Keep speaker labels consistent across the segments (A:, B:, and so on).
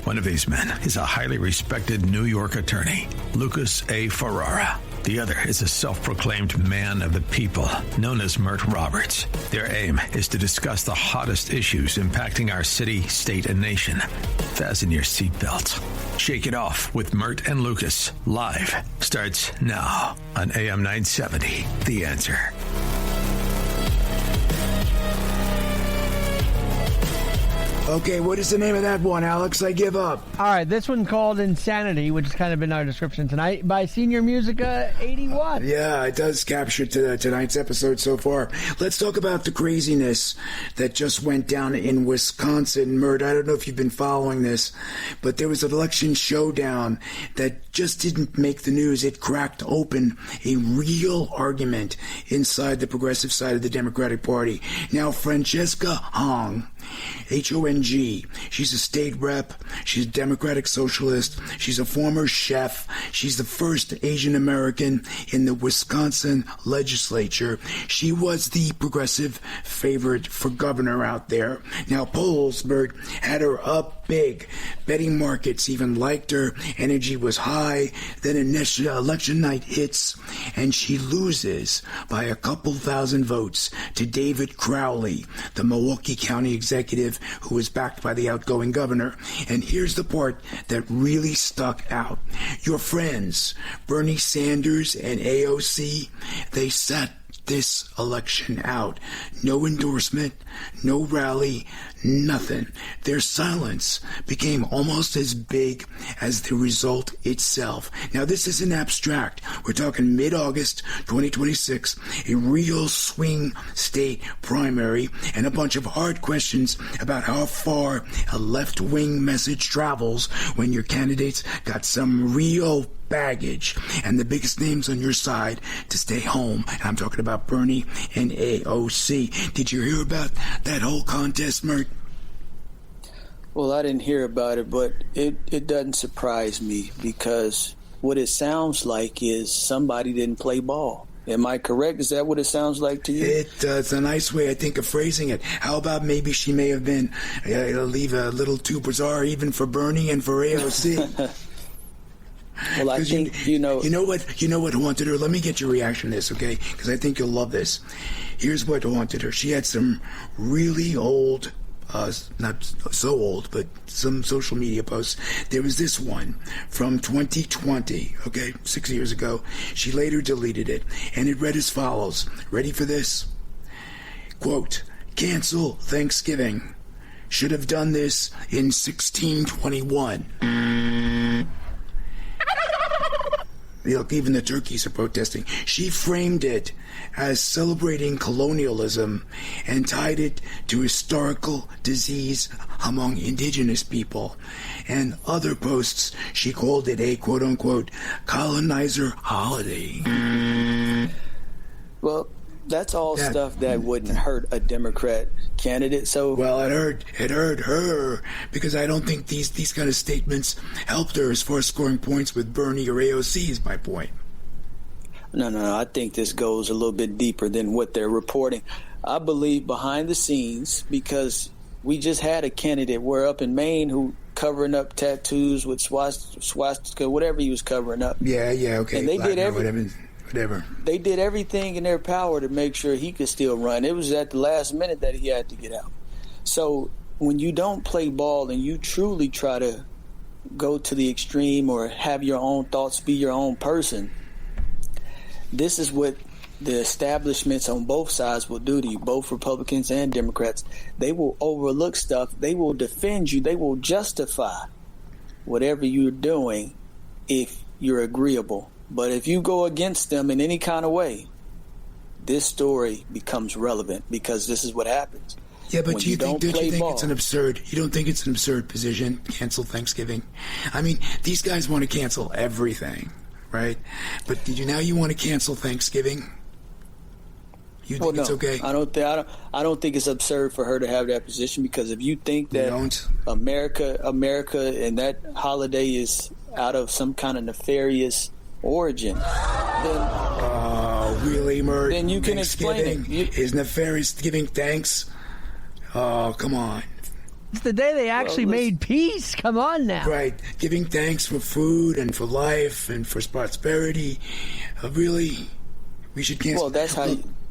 A: One of these men is a highly respected New York attorney, Lucas A. Ferrara. The other is a self-proclaimed man of the people, known as Mert Roberts. Their aim is to discuss the hottest issues impacting our city, state, and nation. Fasten your seatbelts. Shake it off with Mert and Lucas. Live starts now on AM 970. The Answer.
B: Okay, what is the name of that one, Alex? I give up.
C: All right, this one called Insanity, which has kind of been our description tonight, by Senior Musica 81.
B: Yeah, it does capture tonight's episode so far. Let's talk about the craziness that just went down in Wisconsin. Mert, I don't know if you've been following this, but there was an election showdown that just didn't make the news. It cracked open a real argument inside the progressive side of the Democratic Party. Now, Francesca Hong, H-O-N-G. She's a state rep. She's a Democratic Socialist. She's a former chef. She's the first Asian American in the Wisconsin legislature. She was the progressive favorite for governor out there. Now, polls, Bert, had her up big. Betting markets even liked her. Energy was high. Then election night hits, and she loses by a couple thousand votes to David Crowley, the Milwaukee County executive who was backed by the outgoing governor. And here's the part that really stuck out. Your friends, Bernie Sanders and AOC, they sat this election out. No endorsement, no rally, nothing. Their silence became almost as big as the result itself. Now, this isn't abstract. We're talking mid-August 2026, a real swing state primary, and a bunch of hard questions about how far a left-wing message travels when your candidates got some real baggage and the biggest names on your side to stay home. And I'm talking about Bernie and AOC. Did you hear about that whole contest, Mert?
D: Well, I didn't hear about it, but it doesn't surprise me, because what it sounds like is somebody didn't play ball. Am I correct? Is that what it sounds like to you?
B: It's a nice way, I think, of phrasing it. How about maybe she may have been leave a little too bizarre even for Bernie and for AOC?
D: Well, I think,
B: you know what haunted her? Let me get your reaction to this, okay? Because I think you'll love this. Here's what haunted her. She had some really old, not so old, but some social media posts. There was this one from 2020, okay, 6 years ago. She later deleted it, and it read as follows. Ready for this? Quote, "Cancel Thanksgiving. Should have done this in 1621. Look, even the turkeys are protesting. She framed it as celebrating colonialism and tied it to historical disease among indigenous people. And other posts, she called it a quote-unquote colonizer holiday."
D: Well, that's all stuff that wouldn't hurt a Democrat candidate. So,
B: well, it hurt her, because I don't think these kind of statements helped her as far as scoring points with Bernie or AOC is my point.
D: No. I think this goes a little bit deeper than what they're reporting. I believe behind the scenes, because we just had a candidate, we're up in Maine, who covering up tattoos with swastika, whatever he was covering up.
B: Yeah, okay.
D: And they did
B: whatever.
D: They did everything in their power to make sure he could still run. It was at the last minute that he had to get out. So when you don't play ball and you truly try to go to the extreme or have your own thoughts, be your own person, this is what the establishments on both sides will do to you, both Republicans and Democrats. They will overlook stuff. They will defend you. They will justify whatever you're doing if you're agreeable. But if you go against them in any kind of way, this story becomes relevant, because this is what happens.
B: Yeah, but you don't think it's an absurd? You don't think it's an absurd position? Cancel Thanksgiving. I mean, these guys want to cancel everything, right? But you want to cancel Thanksgiving? You think it's okay?
D: I don't think it's absurd for her to have that position, because if you think that America and that holiday is out of some kind of nefarious origin, then
B: really, Mert?
D: Then you can explain it.
B: Is nefarious giving thanks? Oh, come on.
C: It's the day they actually made peace. Come on now.
B: Right. Giving thanks for food and for life and for prosperity. Really, we should cancel.
D: Well,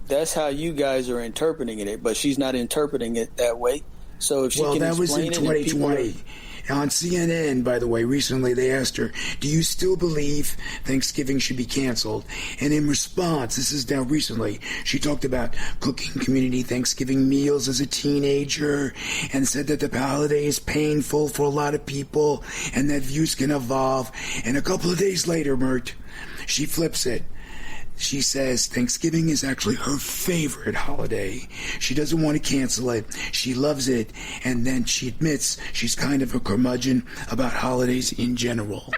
D: that's how you guys are interpreting it, but she's not interpreting it that way. So if she can
B: that was in
D: explain
B: 2020. On CNN, by the way, recently they asked her, do you still believe Thanksgiving should be canceled? And in response, this is now recently, she talked about cooking community Thanksgiving meals as a teenager and said that the holiday is painful for a lot of people and that views can evolve. And a couple of days later, Mert, she flips it. She says Thanksgiving is actually her favorite holiday. She doesn't want to cancel it. She loves it. And then she admits she's kind of a curmudgeon about holidays in general.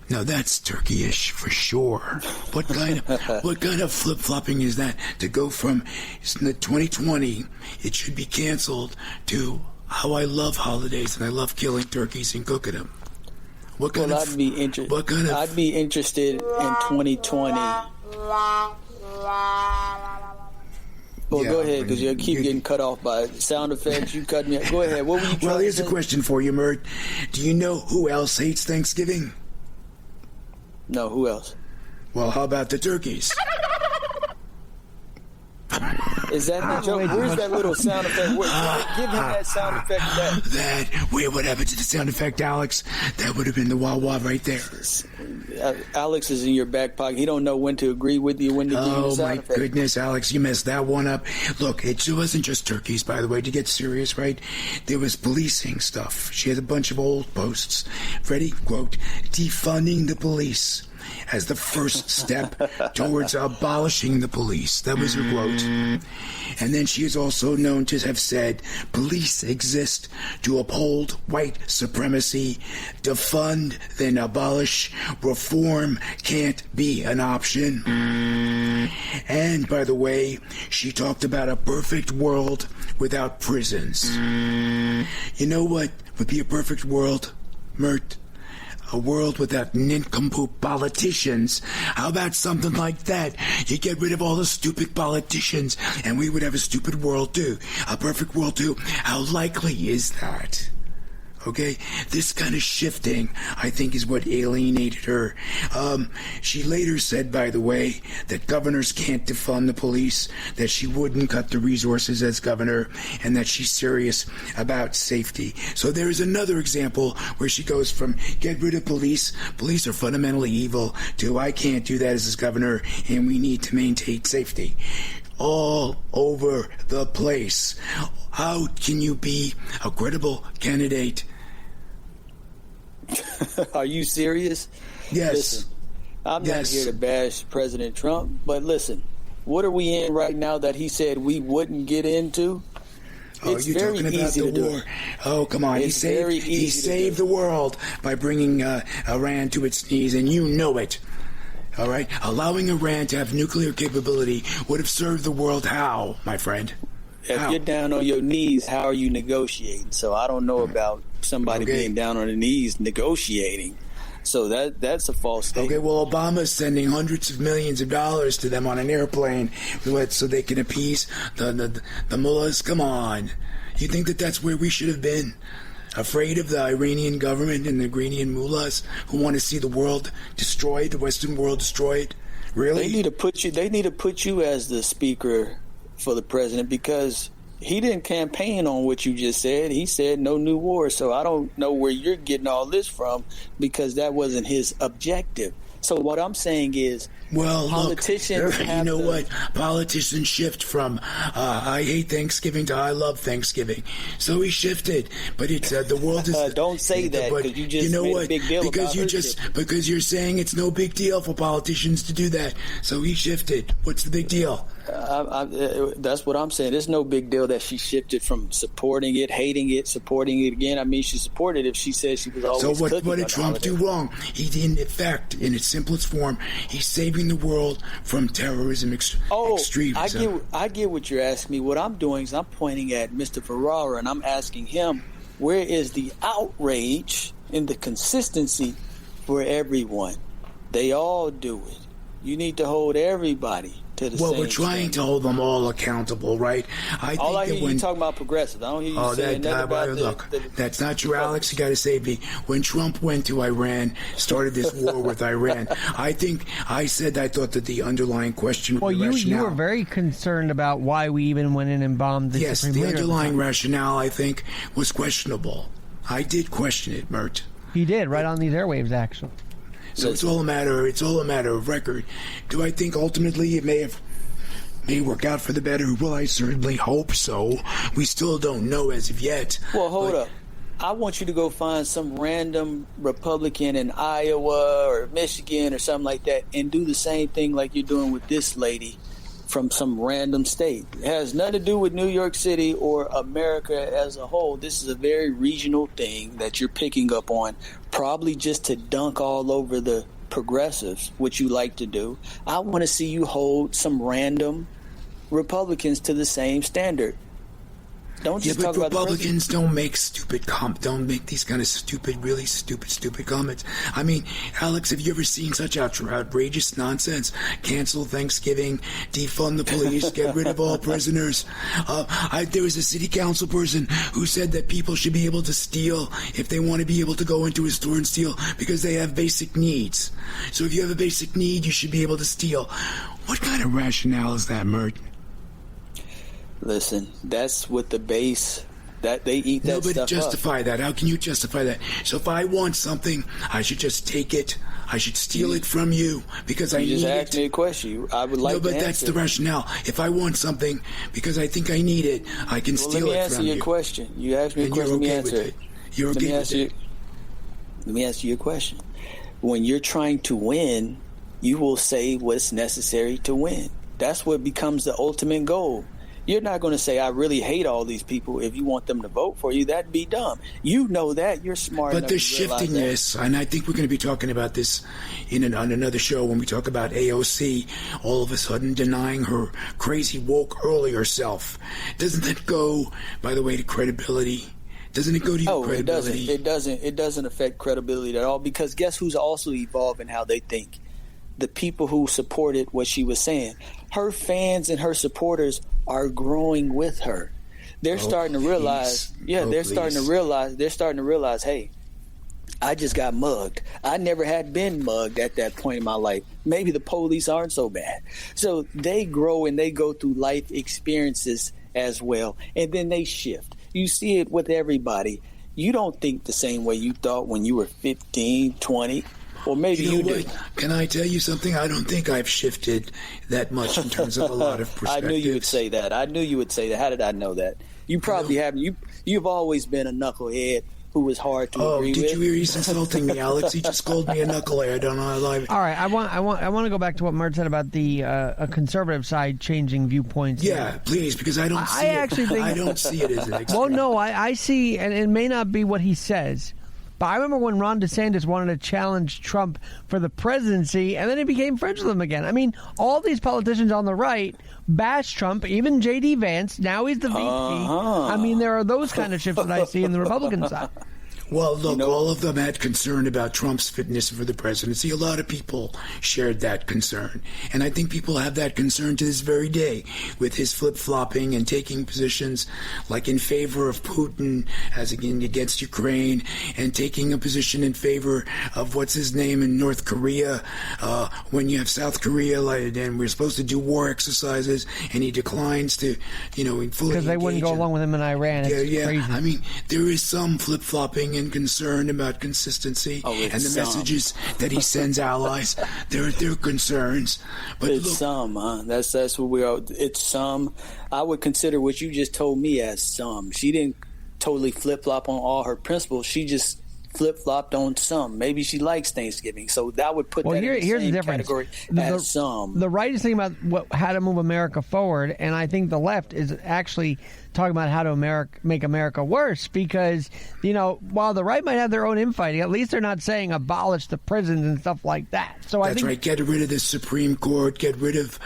B: Now that's Turkey-ish for sure. What kind of flip-flopping is that to go from 2020, it should be canceled, to how I love holidays and I love killing turkeys and cooking them?
D: I'd be interested in 2020. Well, go ahead, because you keep getting cut off by sound effects. You cut me off. Go ahead. What were you trying to say?
B: Well, here's a question for you, Mert. Do you know who else hates Thanksgiving?
D: No, who else?
B: Well, how about the turkeys?
D: Is that the joke? Where's that little sound effect? Give him that sound effect back.
B: What happened to the sound effect, Alex? That would have been the wah-wah right there.
D: Alex is in your back pocket. He don't know when to agree with you, when to give you the sound effect.
B: Oh, my goodness, Alex, you messed that one up. Look, it wasn't just turkeys, by the way, to get serious, right? There was policing stuff. She had a bunch of old posts. Ready? Quote, defunding the police as the first step towards abolishing the police. That was her quote. And then she is also known to have said, police exist to uphold white supremacy. Defund, then abolish. Reform can't be an option. And, by the way, she talked about a perfect world without prisons. You know what would be a perfect world, Mert? A world without nincompoop politicians. How about something like that? You get rid of all the stupid politicians, and we would have a stupid world too. A perfect world too. How likely is that? Okay, this kind of shifting, I think, is what alienated her. She later said, by the way, that governors can't defund the police, that she wouldn't cut the resources as governor, and that she's serious about safety. So there is another example where she goes from get rid of police are fundamentally evil, to I can't do that as governor, and we need to maintain safety. All over the place. How can you be a credible candidate?
D: Are you serious?
B: Yes.
D: Listen, I'm not here to bash President Trump, but listen, what are we in right now that he said we wouldn't get into? It's
B: you're
D: very
B: talking about
D: easy
B: the
D: to
B: war.
D: do.
B: Oh, come on. He saved the world by bringing Iran to its knees, and you know it. All right? Allowing Iran to have nuclear capability would have served the world how, my friend?
D: If you're down on your knees, how are you negotiating? So I don't know about somebody being down on their knees negotiating. So that's a false statement.
B: Okay, well, Obama's sending hundreds of millions of dollars to them on an airplane so they can appease the mullahs. Come on. You think that's where we should have been? Afraid of the Iranian government and the Iranian mullahs who want to see the world destroyed, the Western world destroyed? Really?
D: They need to put you as the speaker for the president, because he didn't campaign on what you just said. He said no new war. So I don't know where you're getting all this from, because that wasn't his objective. So what I'm saying is, politicians
B: what? Politicians shift from I hate Thanksgiving to I love Thanksgiving. So he shifted, but it's the world is.
D: Don't say that, because you just made a big deal about it.
B: Because you're saying it's no big deal for politicians to do that. So he shifted. What's the big deal?
D: That's what I'm saying. There's no big deal that she shifted from supporting it, hating it, supporting it again. I mean, she supported it if she said she was always
B: So what did Trump do wrong? He did, in fact, in its simplest form, he's saving the world from terrorism, extremism.
D: I get what you're asking me. What I'm doing is I'm pointing at Mr. Ferrara, and I'm asking him, where is the outrage and the consistency for everyone? They all do it. You need to hold everybody to the
B: Well,
D: same
B: we're trying
D: standard.
B: to hold them all accountable, right?
D: All I
B: that
D: hear you talking about progressive. I don't hear you saying nothing about
B: look,
D: the
B: that's not true, Alex. You got to save me. When Trump went to Iran, started this war with Iran, I think I said I thought that the underlying question.
C: Well, you
B: rationale,
C: were very concerned about why we even went in and bombed the
B: yes,
C: Supreme
B: the
C: Leader at the
B: underlying
C: time.
B: rationale, I think, was questionable. I did question it, Mert.
C: He did, right on these airwaves, actually.
B: So it's all a matter of record. Do I think ultimately it may work out for the better? Well, I certainly hope so. We still don't know as of yet.
D: Well, hold up. I want you to go find some random Republican in Iowa or Michigan or something like that and do the same thing like you're doing with this lady from some random state. It has nothing to do with New York City or America as a whole. This is a very regional thing that you're picking up on, probably just to dunk all over the progressives, which you like to do. I want to see you hold some random Republicans to the same standard. Don't just talk about
B: Republicans don't make don't make these kind of really stupid comments. I mean, Alex, have you ever seen such outrageous nonsense? Cancel Thanksgiving, defund the police, get rid of all prisoners. There was a city council person who said that people should be able to steal if they want to be able to go into a store and steal because they have basic needs. So if you have a basic need, you should be able to steal. What kind of rationale is that, Mert?
D: Listen, that's what the base that they eat that
B: No, but
D: stuff
B: justify
D: up.
B: that. How can you justify that? So if I want something, I should just take it. I should steal it from you because I need it.
D: You just asked me a question. I would like to answer.
B: No, but that's the rationale. If I want something because I think I need it, I can steal it from you.
D: Let me answer your question. You asked me a question. Let me answer it.
B: You're okay with it.
D: Let me answer your question. When you're trying to win, you will say what's necessary to win. That's what becomes the ultimate goal. You're not going to say, I really hate all these people if you want them to vote for you. That'd be dumb. You know that. You're smart enough
B: But the
D: to realize
B: shiftingness, and I think we're going to be talking about this on another show when we talk about AOC all of a sudden denying her crazy woke earlier self. Doesn't that go, by the way, to credibility? Doesn't it go to your credibility?
D: It doesn't. It doesn't affect credibility at all because guess who's also evolving how they think? The people who supported what she was saying. Her fans and her supporters are growing with her. They're starting to realize, starting to realize, hey, I just got mugged. I never had been mugged at that point in my life. Maybe the police aren't so bad. So they grow and they go through life experiences as well. And then they shift. You see it with everybody. You don't think the same way you thought when you were 15, 20. Or maybe you do.
B: Can I tell you something? I don't think I've shifted that much in terms of a lot of perspectives.
D: I knew you would say that. How did I know that? You probably haven't. You've always been a knucklehead who was hard to agree with.
B: Oh, did you hear he's insulting me, Alex? He just called me a knucklehead. I don't know how live.
C: All right, I want to go back to what Mert said about the a conservative side changing viewpoints.
B: Yeah, please, because I don't see it.
C: Actually think,
B: I don't see it as an extreme.
C: Well, no, I see, and it may not be what he says. But I remember when Ron DeSantis wanted to challenge Trump for the presidency, and then he became friends with him again. I mean, all these politicians on the right bash Trump, even J.D. Vance. Now he's the VP. I mean, there are those kind of shifts that I see in the Republican side.
B: Well, look, all of them had concern about Trump's fitness for the presidency. A lot of people shared that concern. And I think people have that concern to this very day with his flip-flopping and taking positions like in favor of Putin as against Ukraine and taking a position in favor of what's his name in North Korea when you have South Korea and we're supposed to do war exercises and he declines to, fully
C: because they wouldn't go along with him in Iran. It's crazy.
B: I mean, there is some flip-flopping and concern about consistency and the messages that he sends allies. There are concerns, but
D: it's
B: look,
D: some. That's what we are. It's some. I would consider what you just told me as some. She didn't totally flip flop on all her principles. She just flip flopped on some. Maybe she likes Thanksgiving, so that would put that in the same category as some.
C: The right is thinking about how to move America forward, and I think the left is actually talking about how to make America worse because, while the right might have their own infighting, at least they're not saying abolish the prisons and stuff like that. So
B: that's right. Get rid of the Supreme Court. Get rid of,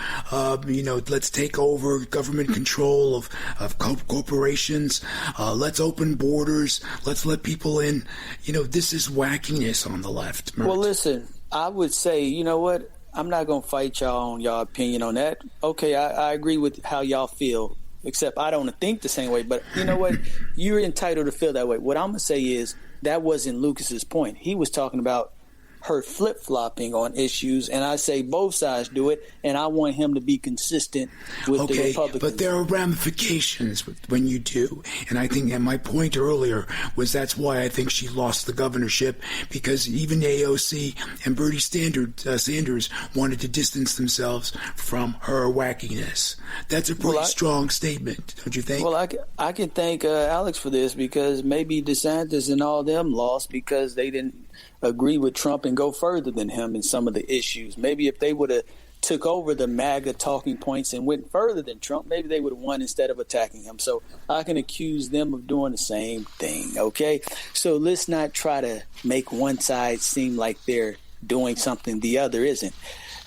B: let's take over government control of corporations. Let's open borders. Let's let people in. This is wackiness on the left. Mert.
D: Well, listen, I would say, you know what? I'm not going to fight y'all on y'all opinion on that. Okay, I agree with how y'all feel, except I don't think the same way. But you know what? You're entitled to feel that way. What I'm going to say is that wasn't Lucas's point. He was talking about her flip-flopping on issues, and I say both sides do it, and I want him to be consistent with the Republicans.
B: But there are ramifications when you do, and I think, and my point earlier was that's why I think she lost the governorship, because even AOC and Bernie Sanders wanted to distance themselves from her wackiness. That's a pretty strong statement, don't you think?
D: Well, I can thank Alex for this, because maybe DeSantis and all them lost because they didn't agree with Trump and go further than him in some of the issues. Maybe if they would have took over the MAGA talking points and went further than Trump, maybe they would have won instead of attacking him. So I can accuse them of doing the same thing, okay? So let's not try to make one side seem like they're doing something the other isn't.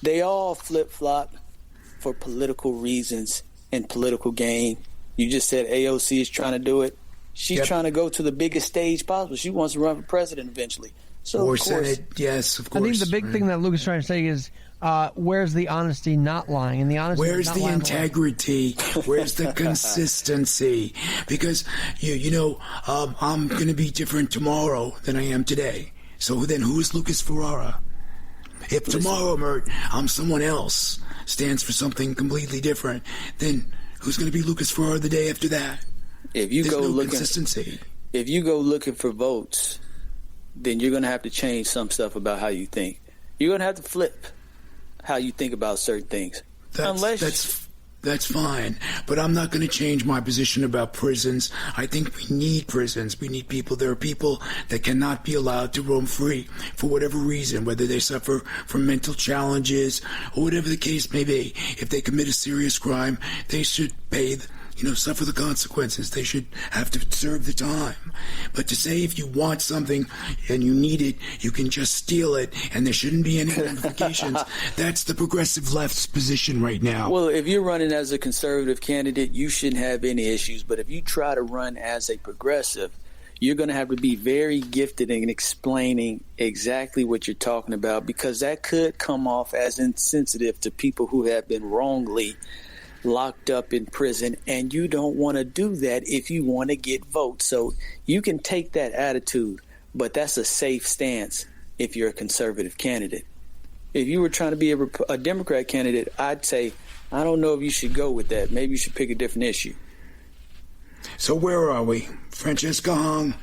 D: They all flip-flop for political reasons and political gain. You just said AOC is trying to do it. She's trying to go to the biggest stage possible. She wants to run for president eventually. So,
B: or Senate, yes, of course.
C: I think the big thing that Lucas is trying to say is, where's the honesty not lying? And the honesty
B: where's
C: not
B: the
C: lying
B: integrity? Where's the consistency? Because, I'm going to be different tomorrow than I am today. So then who is Lucas Ferrara? If tomorrow, Mert, I'm someone else, stands for something completely different, then who's going to be Lucas Ferrara the day after that?
D: If you
B: There's no consistency.
D: If you go looking for votes, then you're going to have to change some stuff about how you think. You're going to have to flip how you think about certain things.
B: That's fine, but I'm not going to change my position about prisons. I think we need prisons. We need people. There are people that cannot be allowed to roam free for whatever reason, whether they suffer from mental challenges or whatever the case may be. If they commit a serious crime, they should suffer the consequences. They should have to serve the time. But to say if you want something and you need it, you can just steal it and there shouldn't be any ramifications, that's the progressive left's position right now.
D: Well, if you're running as a conservative candidate, you shouldn't have any issues. But if you try to run as a progressive, you're going to have to be very gifted in explaining exactly what you're talking about, because that could come off as insensitive to people who have been wrongly locked up in prison, and you don't want to do that if you want to get votes. So you can take that attitude, but that's a safe stance if you're a conservative candidate. If you were trying to be a Democrat candidate, I'd say, I don't know if you should go with that. Maybe you should pick a different issue.
B: So where are we? Francesca Hong,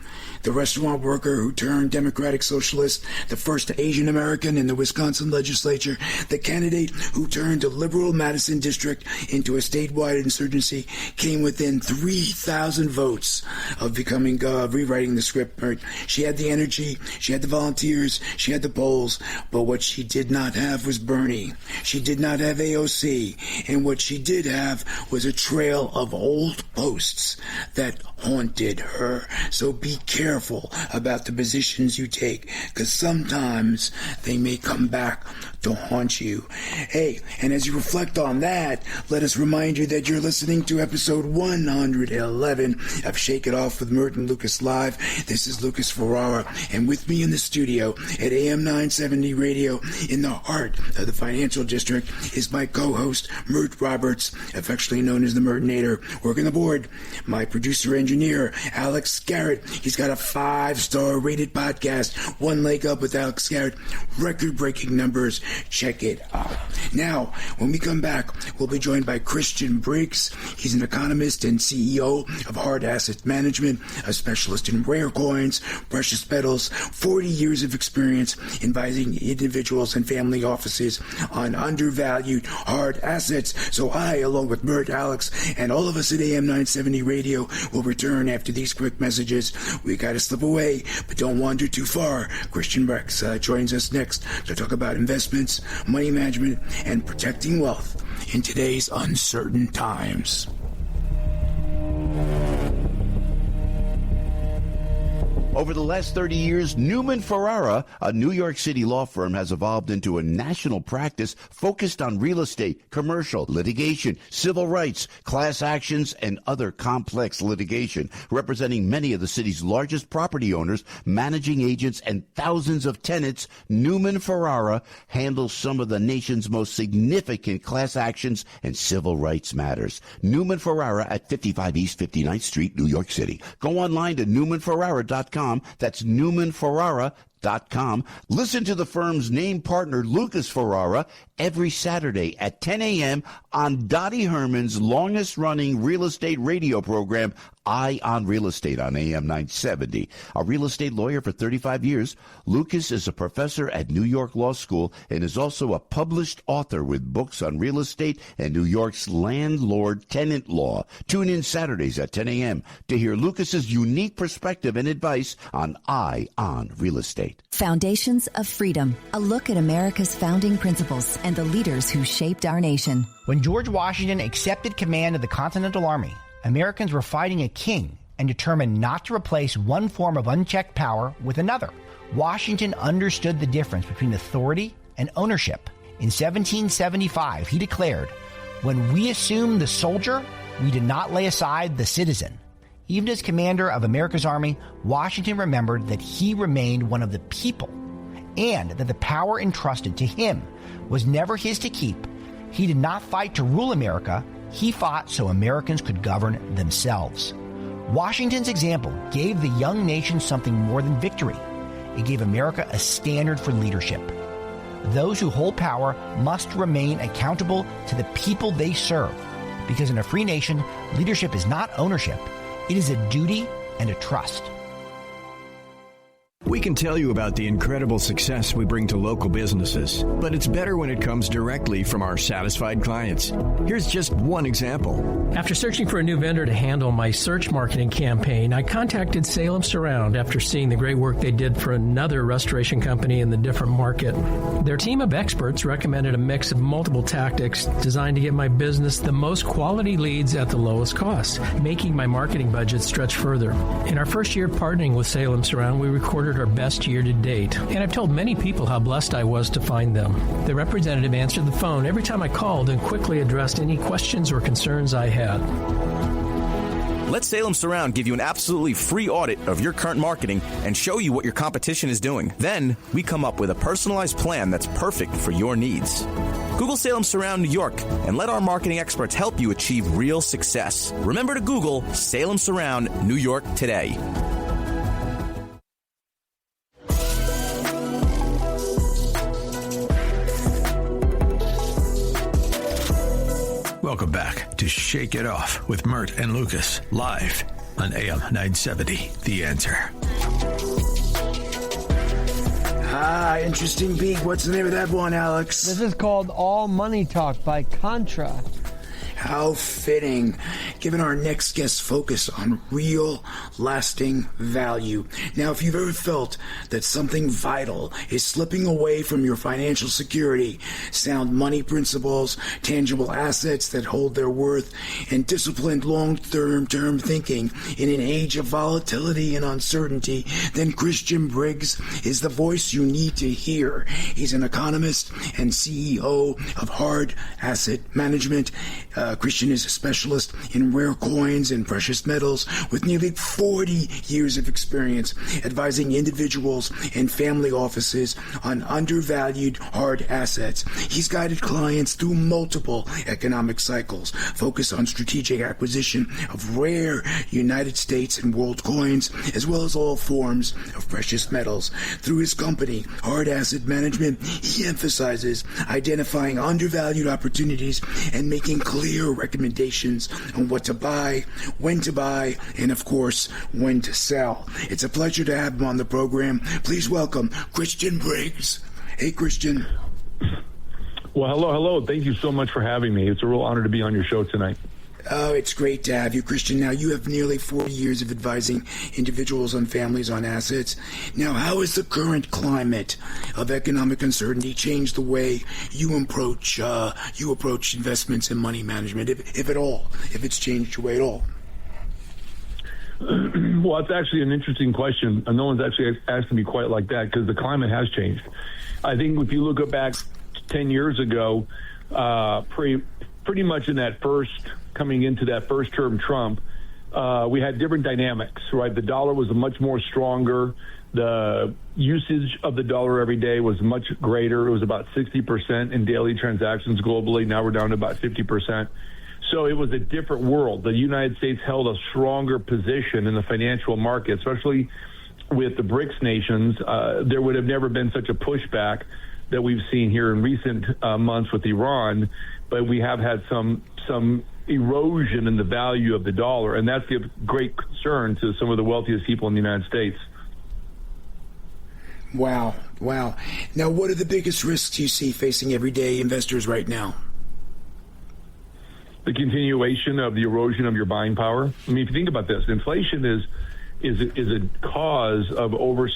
B: the restaurant worker who turned Democratic Socialist, the first Asian American in the Wisconsin legislature, the candidate who turned a liberal Madison district into a statewide insurgency, came within 3,000 votes of becoming rewriting the script. She had the energy, she had the volunteers, she had the polls, but what she did not have was Bernie. She did not have AOC, and what she did have was a trail of old posts that haunted her. So be careful about the positions you take, because sometimes they may come back to haunt you. Hey, and as you reflect on that, let us remind you that you're listening to episode 111 of Shake It Off with Mert and Lucas Live. This is Lucas Ferrara, and with me in the studio at AM 970 Radio in the heart of the financial district is my co-host, Mert Roberts, affectionately known as the Mertinator. Working the board, my producer-engineer, Alex Garrett. He's got a 5-star rated podcast, One Leg Up with Alex Garrett. Record-breaking numbers. Check it out. Now, when we come back, we'll be joined by Christian Briggs. He's an economist and CEO of Hard Asset Management, a specialist in rare coins, precious metals, 40 years of experience advising individuals and family offices on undervalued hard assets. So I, along with Mert, Alex, and all of us at AM 970 Radio, will return after these quick messages. We gotta slip away, but don't wander too far. Christian Briggs joins us next to talk about investments, money management, and protecting wealth in today's uncertain times.
E: Over the last 30 years, Newman Ferrara, a New York City law firm, has evolved into a national practice focused on real estate, commercial, litigation, civil rights, class actions, and other complex litigation, representing many of the city's largest property owners, managing agents, and thousands of tenants. Newman Ferrara handles some of the nation's most significant class actions and civil rights matters. Newman Ferrara at 55 East 59th Street, New York City. Go online to newmanferrara.com. That's newmanferrara.com. Listen to the firm's name partner, Lucas Ferrara, every Saturday at 10 a.m. on Dottie Herman's longest-running real estate radio program, Eye on Real Estate, on AM 970. A real estate lawyer for 35 years, Lucas is a professor at New York Law School and is also a published author with books on real estate and New York's landlord-tenant law. Tune in Saturdays at 10 a.m. to hear Lucas's unique perspective and advice on Eye on Real Estate.
F: Foundations of Freedom, a look at America's founding principles and the leaders who shaped our nation.
G: When George Washington accepted command of the Continental Army, Americans were fighting a king and determined not to replace one form of unchecked power with another. Washington understood the difference between authority and ownership. In 1775, he declared, "When we assumed the soldier, we did not lay aside the citizen." Even as commander of America's army, Washington remembered that he remained one of the people and that the power entrusted to him was never his to keep. He did not fight to rule America. He fought so Americans could govern themselves. Washington's example gave the young nation something more than victory. It gave America a standard for leadership. Those who hold power must remain accountable to the people they serve, because in a free nation, leadership is not ownership. It is a duty and a trust.
H: We can tell you about the incredible success we bring to local businesses, but it's better when it comes directly from our satisfied clients. Here's just one example.
I: After searching for a new vendor to handle my search marketing campaign, I contacted Salem Surround after seeing the great work they did for another restoration company in the different market. Their team of experts recommended a mix of multiple tactics designed to get my business the most quality leads at the lowest cost, making my marketing budget stretch further. In our first year partnering with Salem Surround, we recorded our best year to date, and I've told many people how blessed I was to find them. The representative answered the phone every time I called and quickly addressed any questions or concerns I had.
J: Let Salem Surround give you an absolutely free audit of your current marketing and show you what your competition is doing. Then, we come up with a personalized plan that's perfect for your needs. Google Salem Surround New York and let our marketing experts help you achieve real success. Remember to Google Salem Surround New York today.
A: Welcome back to Shake It Off with Mert and Lucas, live on AM 970, The Answer.
B: Interesting beat. What's the name of that one, Alex?
C: This is called All Money Talk by Contra.
B: How fitting, given our next guest's focus on real, lasting value. Now, if you've ever felt that something vital is slipping away from your financial security, sound money principles, tangible assets that hold their worth, and disciplined long-term thinking in an age of volatility and uncertainty, then Christian Briggs is the voice you need to hear. He's an economist and CEO of Hard Asset Management. Christian is a specialist in rare coins and precious metals with nearly 40 years of experience advising individuals and family offices on undervalued hard assets. He's guided clients through multiple economic cycles, focused on strategic acquisition of rare United States and world coins, as well as all forms of precious metals. Through his company, Hard Asset Management, he emphasizes identifying undervalued opportunities and making clear recommendations on what to buy, when to buy, and of course, when to sell. It's a pleasure to have him on the program. Please welcome Christian Briggs. Hey, Christian.
K: Well, hello. Thank you so much for having me. It's a real honor to be on your show tonight.
B: Oh, it's great to have you, Christian. Now, you have nearly 40 years of advising individuals and families on assets. Now, how has the current climate of economic uncertainty changed the way you approach investments and money management, if at all, if it's changed your way at all?
K: Well, it's actually an interesting question. No one's actually asked me quite like that because the climate has changed. I think if you look back 10 years ago, pretty much in that coming into that first term Trump, we had different dynamics, right? The dollar was much more stronger. The usage of the dollar every day was much greater. It was about 60% in daily transactions globally. Now we're down to about 50%. So it was a different world. The United States held a stronger position in the financial market, especially with the Briggs nations. There would have never been such a pushback that we've seen here in recent months with Iran, but we have had some erosion in the value of the dollar, and that's of great concern to some of the wealthiest people in the United States.
B: Wow. Now, what are the biggest risks you see facing everyday investors right now?
K: The continuation of the erosion of your buying power. I mean, if you think about this, inflation is a cause of over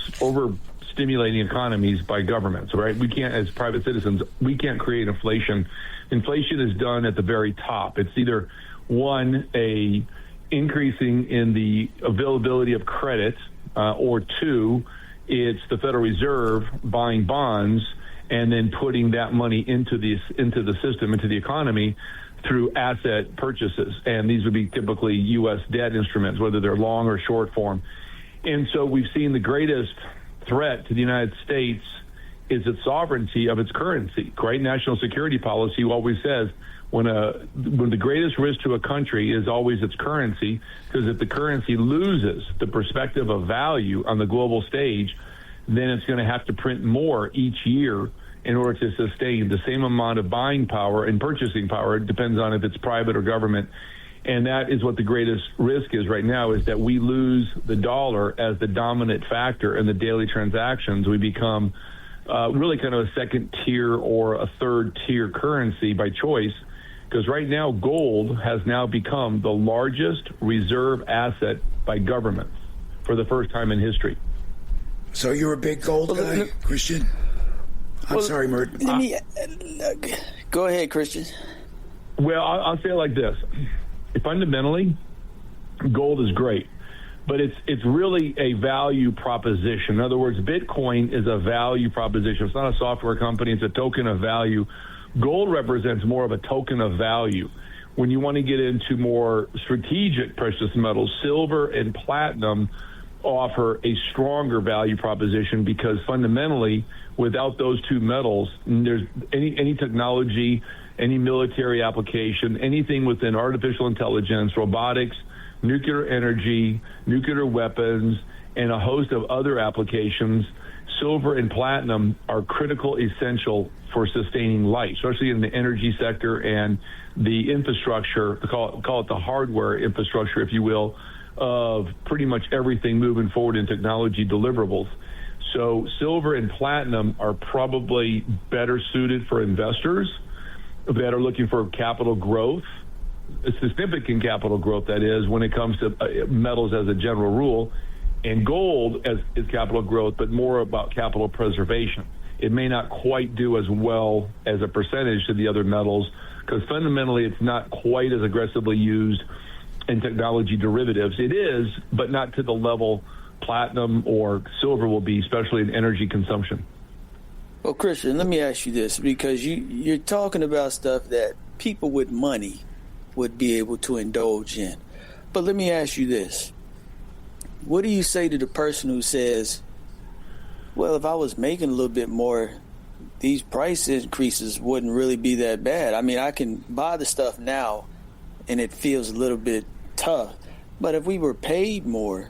K: stimulating economies by governments, right? We can't, as private citizens, we can't create inflation. Inflation is done at the very top. It's either one, a increasing in the availability of credit, or two, it's the Federal Reserve buying bonds and then putting that money into the system, into the economy, through asset purchases. And these would be typically U.S. debt instruments, whether they're long or short form. And so we've seen the greatest threat to the United States is its sovereignty of its currency. Right? National security policy always says when the greatest risk to a country is always its currency, because if the currency loses the perspective of value on the global stage, then it's going to have to print more each year in order to sustain the same amount of buying power and purchasing power. It depends on if it's private or government. And that is what the greatest risk is right now, is that we lose the dollar as the dominant factor in the daily transactions. We become really kind of a second tier or a third tier currency by choice, because right now gold has now become the largest reserve asset by governments for the first time in history.
B: So you're a big gold guy, Christian? I'm sorry, Mert.
D: Go ahead, Christian.
K: Well, I'll say it like this. Fundamentally, gold is great, but it's really a value proposition. In other words, Bitcoin is a value proposition. It's not a software company. It's a token of value. Gold represents more of a token of value. When you want to get into more strategic precious metals, silver and platinum offer a stronger value proposition, because fundamentally, without those two metals, there's any technology, any military application, anything within artificial intelligence, robotics, nuclear energy, nuclear weapons, and a host of other applications, silver and platinum are critical, essential for sustaining life, especially in the energy sector and the infrastructure, call it the hardware infrastructure, if you will, of pretty much everything moving forward in technology deliverables. So silver and platinum are probably better suited for investors that are looking for capital growth, significant capital growth, that is, when it comes to metals as a general rule, and gold is capital growth, but more about capital preservation. It may not quite do as well as a percentage to the other metals, because fundamentally it's not quite as aggressively used in technology derivatives. It is, but not to the level platinum or silver will be, especially in energy consumption.
D: Well, Christian, let me ask you this, because you're talking about stuff that people with money would be able to indulge in. But let me ask you this. What do you say to the person who says, well, if I was making a little bit more, these price increases wouldn't really be that bad? I mean, I can buy the stuff now and it feels a little bit tough. But if we were paid more,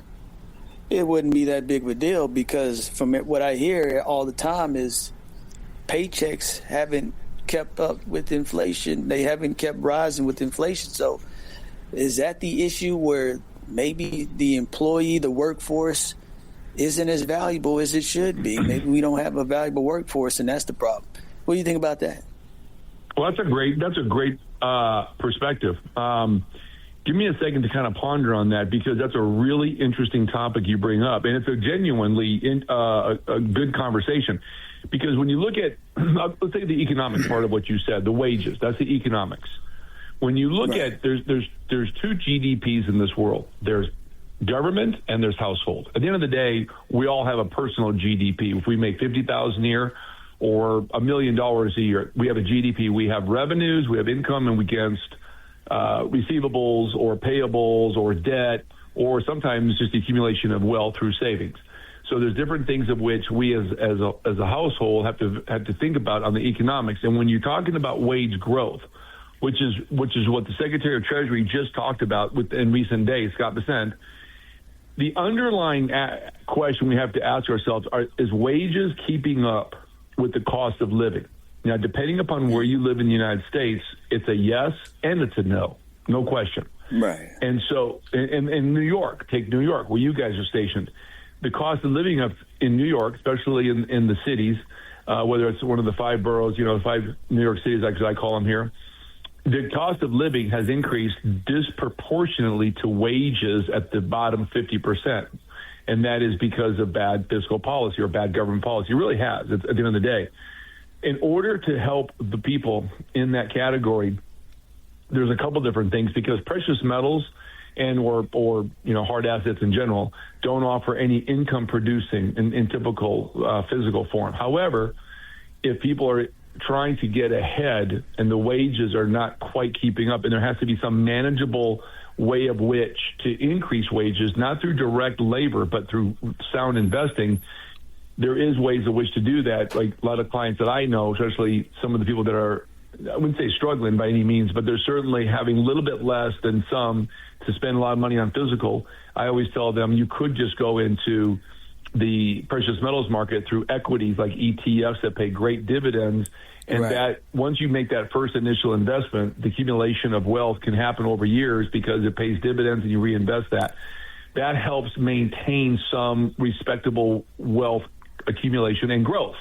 D: it wouldn't be that big of a deal, because from what I hear all the time is paychecks haven't kept up with inflation. They haven't kept rising with inflation. So is that the issue, where maybe the employee, the workforce, isn't as valuable as it should be? Maybe we don't have a valuable workforce, and that's the problem. What do you think about that?
K: Well, that's a great perspective. Give me a second to kind of ponder on that, because that's a really interesting topic you bring up, and it's a genuinely a good conversation. Because when you look at, let's take the economic part of what you said, the wages, that's the economics. When you look at, there's two GDPs in this world. There's government and there's household. At the end of the day, we all have a personal GDP. If we make $50,000 a year or $1 million a year, we have a GDP. We have revenues, we have income, and against receivables or payables or debt, or sometimes just the accumulation of wealth through savings. So there's different things of which we as a household have to think about on the economics. And when you're talking about wage growth, which is what the Secretary of Treasury just talked about in recent days, Scott Bessent, the underlying question we have to ask ourselves is wages keeping up with the cost of living? Now, depending upon where you live in the United States, it's a yes and it's a no question.
D: Right.
K: And so in New York, take New York, where you guys are stationed, the cost of living in New York, especially in the cities, whether it's one of the 5 boroughs, 5 New York cities, actually I call them here, the cost of living has increased disproportionately to wages at the bottom 50%. And that is because of bad fiscal policy or bad government policy. It really has, at the end of the day. In order to help the people in that category, there's a couple different things, because precious metals and or hard assets in general don't offer any income producing in typical physical form. However, if people are trying to get ahead and the wages are not quite keeping up, and there has to be some manageable way of which to increase wages, not through direct labor, but through sound investing, there is ways of which to do that. Like a lot of clients that I know, especially some of the people that are, I wouldn't say struggling by any means, but they're certainly having a little bit less than some to spend a lot of money on physical. I always tell them you could just go into the precious metals market through equities like ETFs that pay great dividends. And that once you make that first initial investment, the accumulation of wealth can happen over years because it pays dividends and you reinvest that. That helps maintain some respectable wealth accumulation and growth.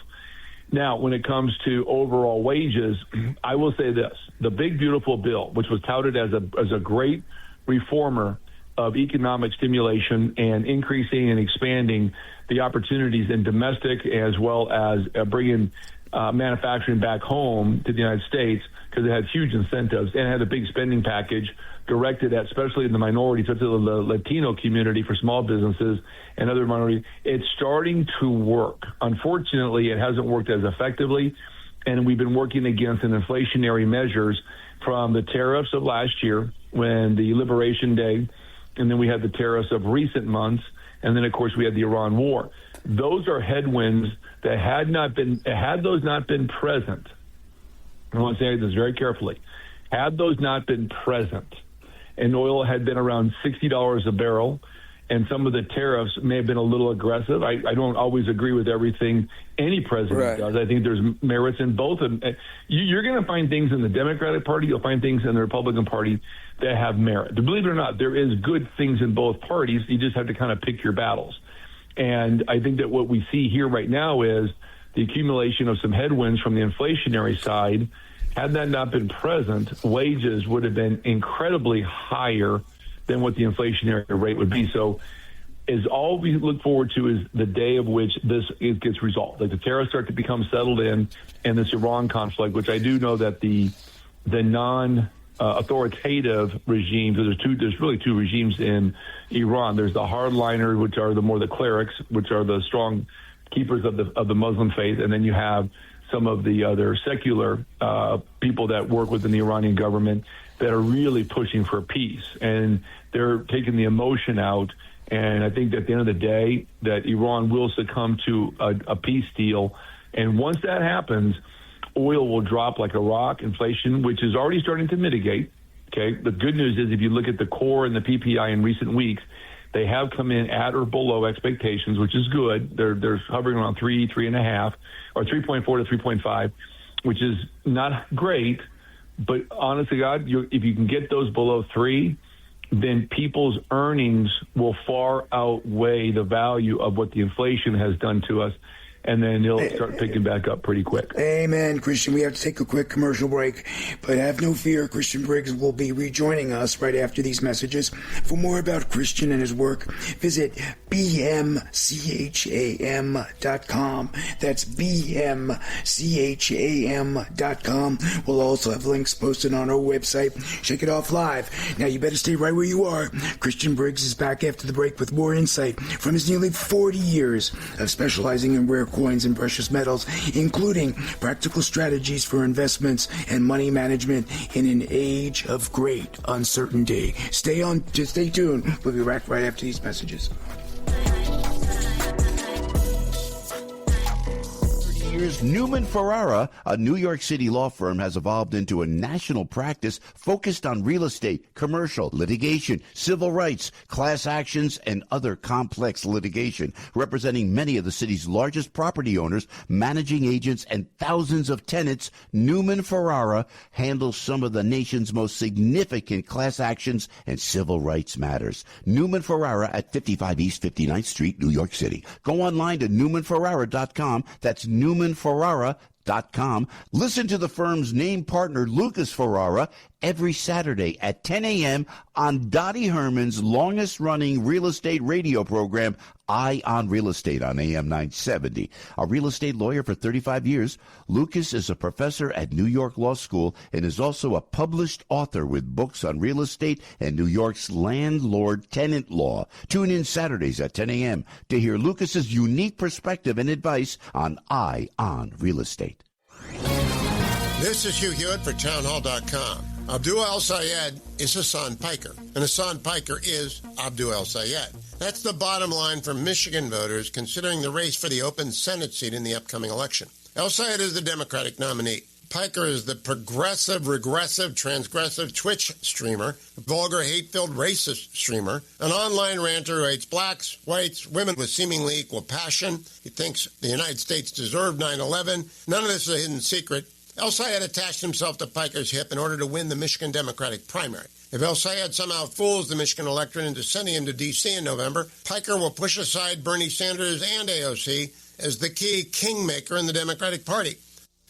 K: Now, when it comes to overall wages, I will say this: the big beautiful bill, which was touted as a great reformer of economic stimulation and increasing and expanding the opportunities in domestic as well as bringing manufacturing back home to the United States, because it had huge incentives and had a big spending package directed at, especially in the minorities, especially the Latino community for small businesses and other minorities. It's starting to work. Unfortunately, it hasn't worked as effectively, and we've been working against an inflationary measures from the tariffs of last year, when the Liberation Day, and then we had the tariffs of recent months, and then, of course, we had the Iran war. Those are headwinds that had those not been present, I want to say this very carefully, had those not been present, and oil had been around $60 a barrel, and some of the tariffs may have been a little aggressive. I don't always agree with everything any president does. I think there's merits in both. You're going to find things in the Democratic Party, you'll find things in the Republican Party that have merit. Believe it or not, there is good things in both parties. You just have to kind of pick your battles. And I think that what we see here right now is the accumulation of some headwinds from the inflationary side. Had that not been present, wages would have been incredibly higher than what the inflationary rate would be. So is all we look forward to is the day of which it gets resolved. Like the tariffs start to become settled in, and this Iran conflict, which I do know that the non-authoritative regimes, there's really two regimes in Iran. There's the hardliners, which are the clerics, which are the strong keepers of the Muslim faith, and then you have some of the other secular people that work within the Iranian government that are really pushing for peace, and they're taking the emotion out. And I think that at the end of the day, that Iran will succumb to a peace deal. And once that happens, oil will drop like a rock. Inflation, which is already starting to mitigate. Okay. The good news is if you look at the core and the PPI in recent weeks, they have come in at or below expectations, which is good. They're hovering around 3.5, or 3.4 to 3.5, which is not great. But honestly, God, if you can get those below 3, then people's earnings will far outweigh the value of what the inflation has done to us. And then it'll start picking back up pretty quick.
B: Amen, Christian. We have to take a quick commercial break, but have no fear. Christian Briggs will be rejoining us right after these messages. For more about Christian and his work, visit bmcham.com. That's bmcham.com. We'll also have links posted on our website. Shake It Off Live. Now you better stay right where you are. Christian Briggs is back after the break with more insight from his nearly 40 years of specializing in rare coins and precious metals, including practical strategies for investments and money management in an age of great uncertainty. Stay tuned. We'll be back right after these messages.
E: Newman Ferrara, a New York City law firm, has evolved into a national practice focused on real estate, commercial, litigation, civil rights, class actions, and other complex litigation, representing many of the city's largest property owners, managing agents, and thousands of tenants. Newman Ferrara handles some of the nation's most significant class actions and civil rights matters. Newman Ferrara at 55 East 59th Street, New York City. Go online to newmanferrara.com. That's newmanferrara.com. Listen to the firm's name partner, Lucas Ferrara, every Saturday at 10 a.m. on Dottie Herman's longest-running real estate radio program, Eye on Real Estate, on AM 970. A real estate lawyer for 35 years, Lucas is a professor at New York Law School and is also a published author with books on real estate and New York's landlord-tenant law. Tune in Saturdays at 10 a.m. to hear Lucas's unique perspective and advice on Eye on Real Estate.
L: This is Hugh Hewitt for townhall.com. Abdul El-Sayed is Hassan Piker, and Hassan Piker is Abdul El-Sayed. That's the bottom line for Michigan voters considering the race for the open Senate seat in the upcoming election. El-Sayed is the Democratic nominee. Piker is the progressive, regressive, transgressive Twitch streamer, vulgar, hate-filled racist streamer, an online ranter who hates blacks, whites, women with seemingly equal passion. He thinks the United States deserved 9/11. None of this is a hidden secret. El-Sayed attached himself to Piker's hip in order to win the Michigan Democratic primary. If El-Sayed somehow fools the Michigan electorate into sending him to D.C. in November, Piker will push aside Bernie Sanders and AOC as the key kingmaker in the Democratic Party.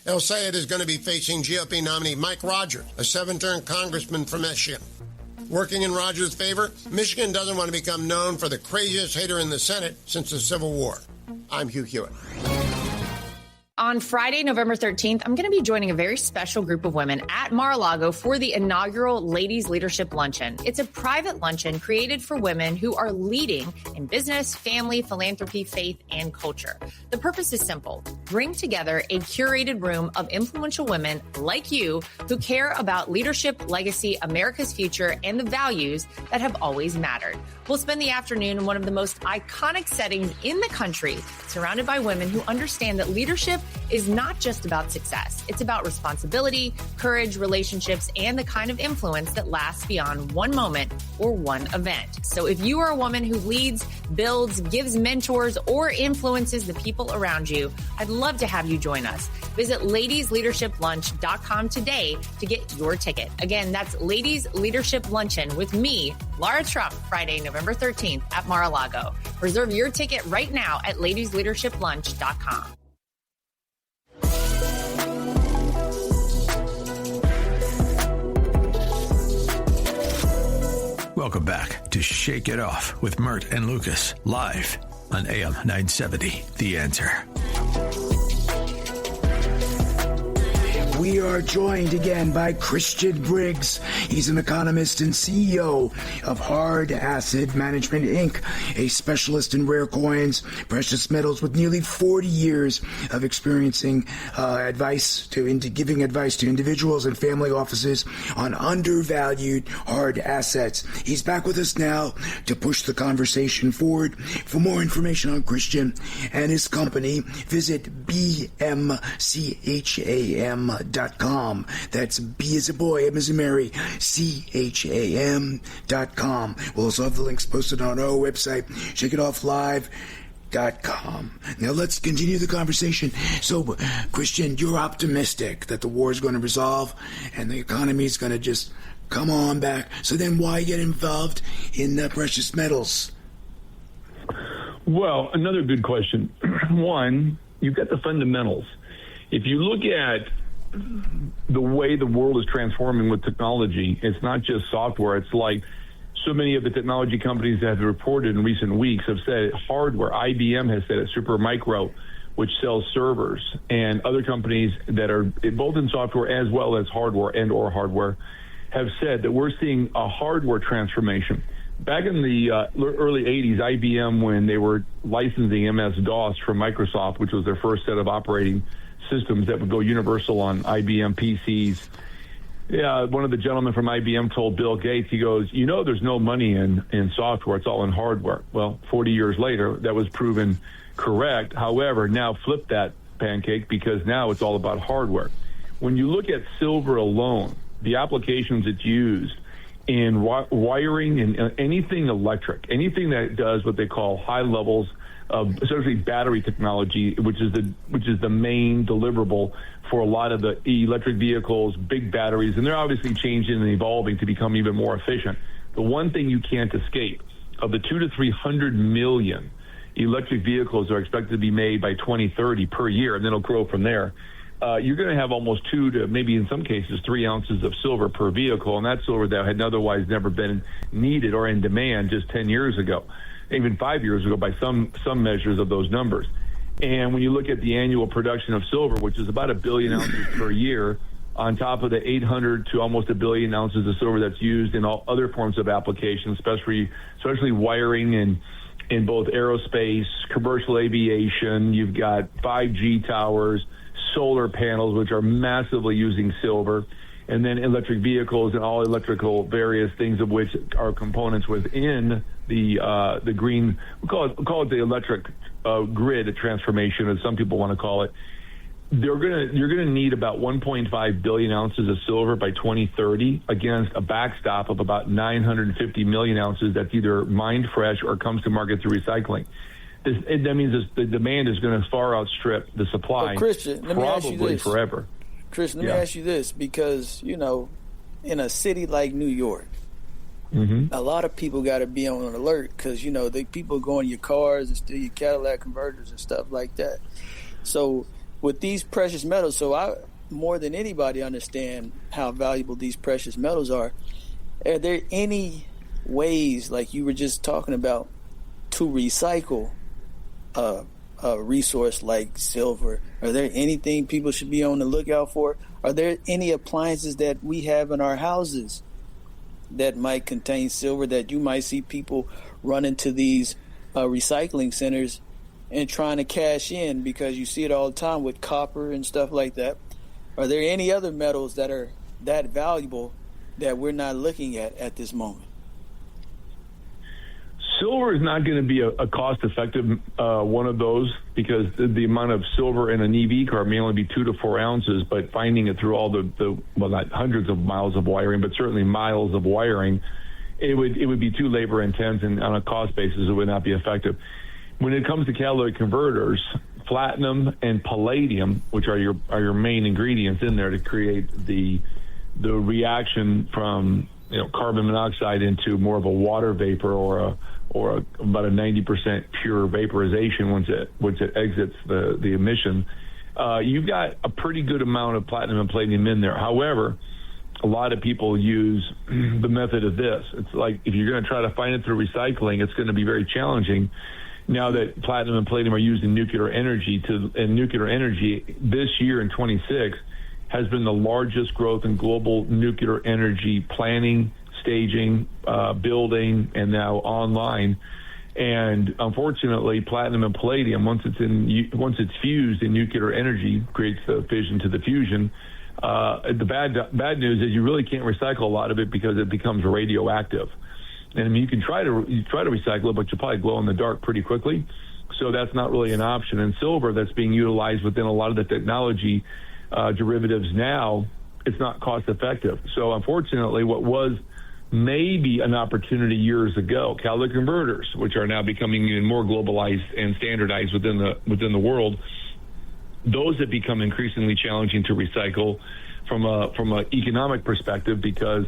L: El-Sayed is going to be facing GOP nominee Mike Rogers, a 7-term congressman from Michigan. Working in Rogers' favor, Michigan doesn't want to become known for the craziest hater in the Senate since the Civil War. I'm Hugh Hewitt.
M: On Friday, November 13th, I'm going to be joining a very special group of women at Mar-a-Lago for the inaugural Ladies Leadership Luncheon. It's a private luncheon created for women who are leading in business, family, philanthropy, faith, and culture. The purpose is simple. Bring together a curated room of influential women like you who care about leadership, legacy, America's future, and the values that have always mattered. We'll spend the afternoon in one of the most iconic settings in the country, surrounded by women who understand that leadership is not just about success. It's about responsibility, courage, relationships, and the kind of influence that lasts beyond one moment or one event. So if you are a woman who leads, builds, gives mentors, or influences the people around you, I'd love to have you join us. Visit ladiesleadershiplunch.com today to get your ticket. Again, that's Ladies Leadership Luncheon with me, Laura Trump, Friday, November 13th at Mar-a-Lago. Reserve your ticket right now at ladiesleadershiplunch.com.
A: Welcome back to Shake It Off with Mert and Lucas, live on AM 970, The Answer.
B: We are joined again by Christian Briggs. He's an economist and CEO of Hard Asset Management, Inc., a specialist in rare coins, precious metals with nearly 40 years of experiencing giving advice to individuals and family offices on undervalued hard assets. He's back with us now to push the conversation forward. For more information on Christian and his company, visit bmcham.com. That's B as a boy, M as a Mary, CHAM.com. We'll also have the links posted on our website, shakeitofflive.com. Now let's continue the conversation. So, Christian, you're optimistic that the war is going to resolve and the economy is going to just come on back. So then why get involved in precious metals?
K: Well, another good question. One, you've got the fundamentals. If you look at the way the world is transforming with technology, it's not just software. It's like so many of the technology companies that have reported in recent weeks have said hardware. IBM has said it, Supermicro, which sells servers, and other companies that are both in software as well as hardware and or hardware have said that we're seeing a hardware transformation. Back in the early 80s, IBM, when they were licensing MS-DOS from Microsoft, which was their first set of operating systems that would go universal on IBM PCs, one of the gentlemen from IBM told Bill Gates, he goes, there's no money in software, it's all in hardware. Well, 40 years later, that was proven correct. However, now flip that pancake, because now it's all about hardware. When you look at silver alone, the applications it's used in wiring and anything electric, anything that does what they call high levels of essentially battery technology, which is the main deliverable for a lot of the electric vehicles, big batteries, and they're obviously changing and evolving to become even more efficient. The one thing you can't escape, of the 200 to 300 million electric vehicles are expected to be made by 2030 per year, and then it'll grow from there. You're going to have almost 2 to maybe in some cases 3 ounces of silver per vehicle, and that's silver that had otherwise never been needed or in demand just 10 years ago, even 5 years ago by some measures of those numbers. And when you look at the annual production of silver, which is about 1 billion ounces per year, on top of the 800 to almost 1 billion ounces of silver that's used in all other forms of applications, especially wiring and in both aerospace, commercial aviation, you've got 5G towers, solar panels, which are massively using silver, and then electric vehicles and all electrical various things of which are components within the green, we'll call it the electric grid transformation, as some people want to call it. You're gonna need about 1.5 billion ounces of silver by 2030 against a backstop of about 950 million ounces that's either mined fresh or comes to market through recycling. That means the demand is going to far outstrip the supply,
D: Christian, let me ask you
K: probably
D: this.
K: forever.
D: Christian, let me ask you this, because, in a city like New York, a lot of people got to be on an alert because, the people go in your cars and steal your Cadillac converters and stuff like that. So with these precious metals, so I, more than anybody, understand how valuable these precious metals are. Are there any ways, like you were just talking about, to recycle a resource like silver? Are there anything people should be on the lookout for? Are there any appliances that we have in our houses that might contain silver that you might see people run into these recycling centers and trying to cash in, because you see it all the time with copper and stuff like that? Are there any other metals that are that valuable that we're not looking at this moment?
K: Silver is not going to be a cost-effective one of those, because the amount of silver in an EV car may only be 2 to 4 ounces, but finding it through all well, not hundreds of miles of wiring, but certainly miles of wiring, it would be too labor-intense, and on a cost basis, it would not be effective. When it comes to catalytic converters, platinum and palladium, which are your main ingredients in there to create the reaction from carbon monoxide into more of a water vapor or about a 90% pure vaporization once it exits the emission. You've got a pretty good amount of platinum and palladium in there. However, a lot of people use the method of this. It's like, if you're going to try to find it through recycling, it's going to be very challenging. Now that platinum and palladium are used in nuclear energy, and nuclear energy this year in 26 has been the largest growth in global nuclear energy planning, staging, building, and now online. And unfortunately, platinum and palladium, once it's fused in nuclear energy, creates the fission to the fusion. The bad news is you really can't recycle a lot of it because it becomes radioactive. And I mean, you can try to recycle it, but you'll probably glow in the dark pretty quickly. So that's not really an option. And silver, that's being utilized within a lot of the technology derivatives now, it's not cost effective. So unfortunately, what was maybe an opportunity years ago, catalytic converters, which are now becoming even more globalized and standardized within the world, those have become increasingly challenging to recycle from a economic perspective because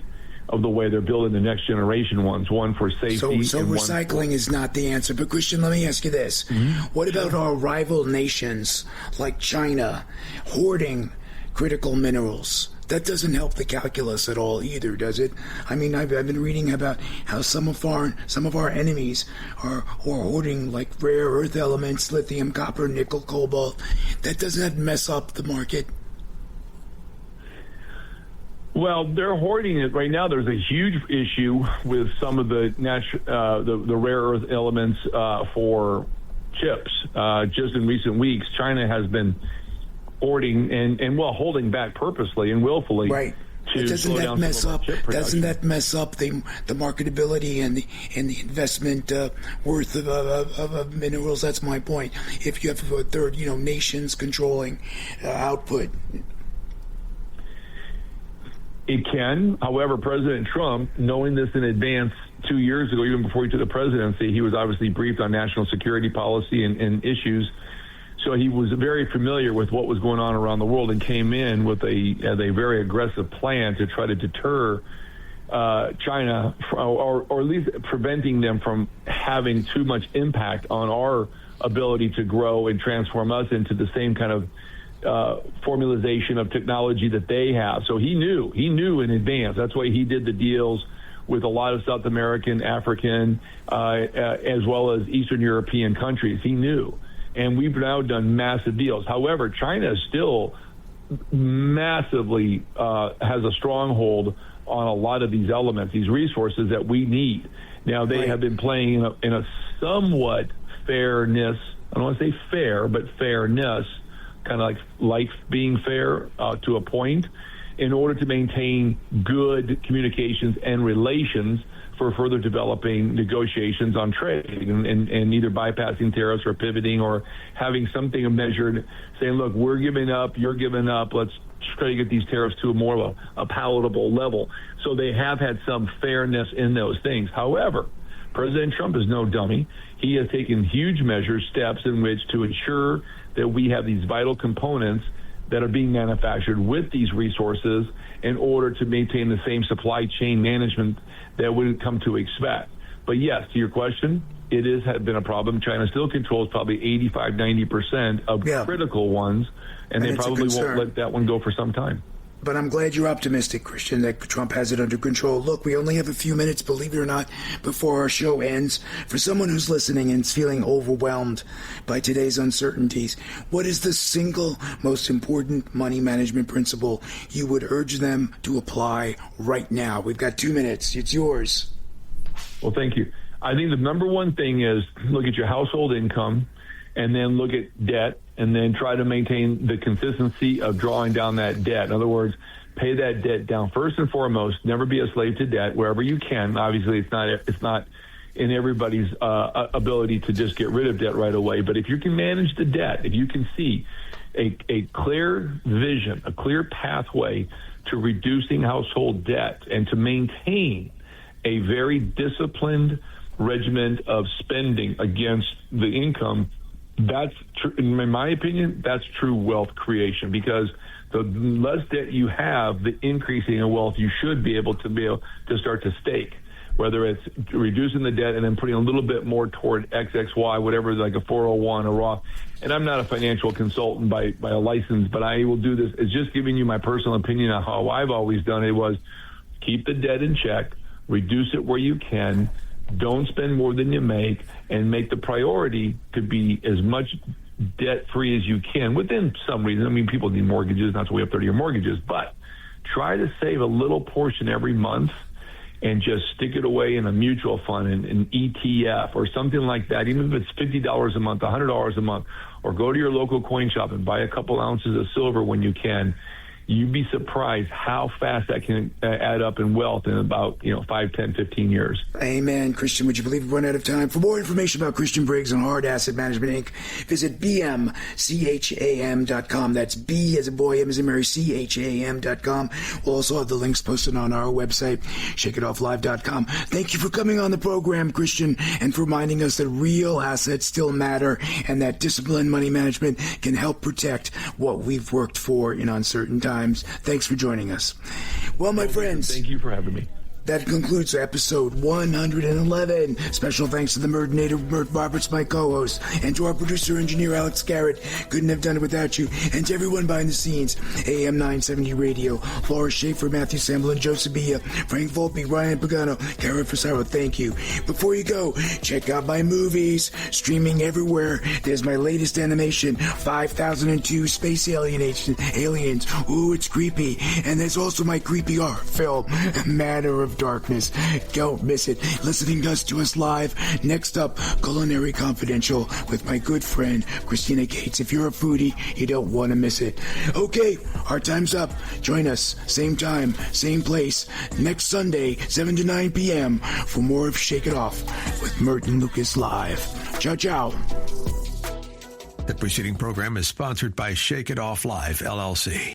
K: of the way they're building the next generation ones, one for safety.
B: So recycling is not the answer. But Christian, let me ask you this. What about our rival nations like China hoarding critical minerals that doesn't help the calculus at all either, does it? I mean, I've been reading about how some of our enemies are hoarding like rare earth elements, lithium, copper, nickel, cobalt. That doesn't mess up the market.
K: Well, they're hoarding it right now. There's a huge issue with some of the the rare earth elements for chips. Just in recent weeks, China has been hoarding and holding back purposely and willfully.
B: Right. Doesn't that mess up? Doesn't that mess up the marketability and the investment worth of minerals? That's my point. If you have a third, nations controlling output.
K: It can. However, President Trump, knowing this in advance 2 years ago, even before he took the presidency, he was obviously briefed on national security policy and issues. So he was very familiar with what was going on around the world and came in with a very aggressive plan to try to deter China, or at least preventing them from having too much impact on our ability to grow and transform us into the same kind of formalization of technology that they have. So he knew in advance. That's why he did the deals with a lot of South American, African, as well as Eastern European countries. He knew. And we've now done massive deals. However, China still massively has a stronghold on a lot of these elements, these resources that we need. Now, they have been playing in a somewhat fairness, I don't want to say fair, but fairness, kind of like life being fair to a point, in order to maintain good communications and relations for further developing negotiations on trade and either bypassing tariffs or pivoting or having something measured, saying, look, we're giving up, you're giving up, let's try to get these tariffs to a more of a palatable level. So they have had some fairness in those things. However, President Trump is no dummy. He has taken huge measures, steps in which to ensure that we have these vital components that are being manufactured with these resources in order to maintain the same supply chain management that we come to expect. But yes, to your question, it has been a problem. China still controls probably 85-90% of critical ones, and they probably won't let that one go for some time.
B: But I'm glad you're optimistic, Christian, that Trump has it under control. Look, we only have a few minutes, believe it or not, before our show ends. For someone who's listening and is feeling overwhelmed by today's uncertainties, what is the single most important money management principle you would urge them to apply right now? We've got 2 minutes. It's yours.
K: Well, thank you. I think the number one thing is look at your household income and then look at debt, and then try to maintain the consistency of drawing down that debt. In other words, pay that debt down first and foremost. Never be a slave to debt wherever you can. Obviously, it's not in everybody's ability to just get rid of debt right away. But if you can manage the debt, if you can see a clear vision, a clear pathway to reducing household debt and to maintain a very disciplined regimen of spending against the income, that's true, in my opinion, that's true wealth creation, because the less debt you have, the increasing in wealth you should be able to start to stake, whether it's reducing the debt and then putting a little bit more toward XXY, whatever, like a 401, a Roth. And I'm not a financial consultant by a license, but I will do this. It's just giving you my personal opinion on how I've always done it. Was keep the debt in check, reduce it where you can, don't spend more than you make, and make the priority to be as much debt-free as you can within some reason. I mean, people need mortgages, not so we have 30-year mortgages, but try to save a little portion every month and just stick it away in a mutual fund, in an ETF or something like that, even if it's $50 a month, $100 a month, or go to your local coin shop and buy a couple ounces of silver when you can. You'd be surprised how fast that can add up in wealth in about 5, 10, 15 years.
B: Amen. Christian, would you believe we've run out of time? For more information about Christian Briggs and Hard Asset Management, Inc., visit bmcham.com. That's B as a boy, M as in Mary, cham.com. We'll also have the links posted on our website, shakeitofflive.com. Thank you for coming on the program, Christian, and for reminding us that real assets still matter and that disciplined money management can help protect what we've worked for in uncertain times. Thanks for joining us. Well, my friends.
K: Thank you for having me.
B: that concludes episode 111. Special thanks to the Mert native Mert Roberts, my co-host, and to our producer engineer Alex Garrett. Couldn't have done it without you. And to everyone behind the scenes, AM 970 Radio, Laura Schaefer, Matthew Samblin, Joseph Bia, Frank Volpe, Ryan Pagano, Karen Fasaro. Thank you. Before you go, check out my movies streaming everywhere. There's my latest animation, 5002 Space Aliens. Ooh, it's creepy. And there's also my creepy art film, Matter of Darkness. Don't miss it. Listening to us live. Next up, Culinary Confidential with my good friend Christina Gates. If you're a foodie, you don't want to miss it. Okay, our time's up. Join us, same time, same place, next Sunday, 7 to 9 p.m. for more of Shake It Off with Mert and Lucas Live. Ciao, ciao.
A: The preceding program is sponsored by Shake It Off Live, LLC.